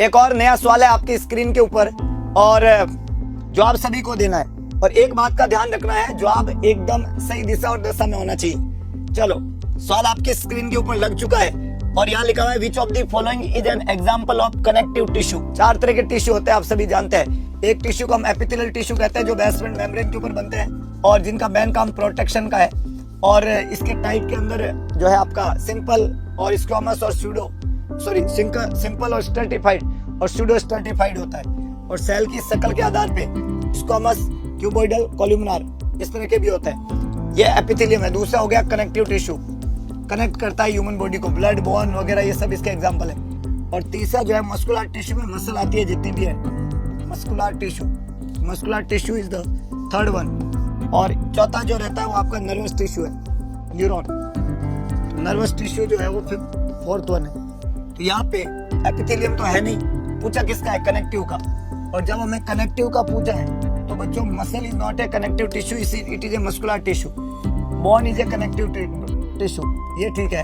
एक और नया सवाल है आपकी स्क्रीन के ऊपर और जवाब सभी को देना है और एक बात का ध्यान रखना है, जवाब एकदम सही दिशा और दशा में होना चाहिए। चलो, सवाल आपके स्क्रीन के ऊपर लग चुका है और यहाँ लिखा हुआ है which of the following is an example of connective tissue. 4 तरह के टिश्यू होते हैं, आप सभी जानते हैं। एक टिश्यू को हम एपिथेलियल टिश्यू कहते हैं जो बेसमेंट मेम्ब्रेन के ऊपर बनते हैं और जिनका मेन काम प्रोटेक्शन का है। और इसके टाइप के अंदर जो है आपका सिंपल और स्क्वामस और सिंपल और स्ट्रेटिफाइड और स्यूडो स्ट्रेटिफाइड होता है। और सेल की शक्ल के आधार पे स्क्वामस, क्यूबॉइडल, कोलुमिनार इस तरह के भी होते हैं। ये एपिथेलियम है। दूसरा हो गया कनेक्टिव टिश्यू, कनेक्ट करता है ह्यूमन बॉडी को, ब्लड, बोन वगैरह ये सब इसके एग्जांपल है। और तीसरा जो है मस्कुलर टिश्यू में मसल आती है जितनी भी है, muscular tissue is the third one. और चौथा जो रहता है वो आपका नर्वस टिश्यू है, न्यूरॉन। नर्वस टिश्यू जो है वो फोर्थ वन है। तो यहाँ पे एपिथेलियम तो है नहीं, पूछा किसका है, कनेक्टिव का। और जब हमें कनेक्टिव का पूछा है तो बच्चों muscle is not a connective tissue, it is a muscular tissue. Bone is a connective tissue, ये ठीक है।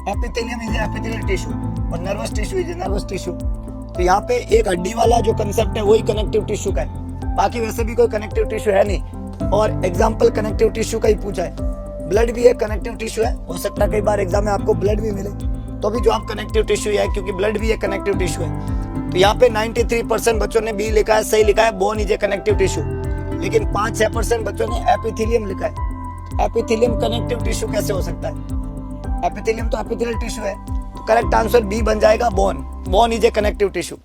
Epithelium is a epithelial tissue और nervous tissue is a nervous tissue. तो यहाँ पे एक हड्डी वाला जो कंसेप्ट है वही कनेक्टिव टिश्यू का है, बाकी वैसे भी कोई कनेक्टिव टिश्यू है नहीं। और एग्जाम्पल कनेक्टिव टिश्यू का ही पूछा है। ब्लड भी एक कनेक्टिव टिश्यू है, हो सकता है कई बार एग्जाम में आपको ब्लड भी मिले तो भी जवाब कनेक्टिव टिश्यू है, क्योंकि ब्लड भी एक कनेक्टिव टिश्यू है। तो यहाँ पे 93% बच्चों ने बी लिखा है, सही लिखा है, bone is a connective tissue. लेकिन 5-6% बच्चों ने एपिथेलियम लिखा है। एपिथेलियम कनेक्टिव टिश्यू कैसे हो सकता है? एपिथेलियम तो एपिथेलियल टिश्यू है। तो करेक्ट आंसर बी बन जाएगा, bone is a connective tissue.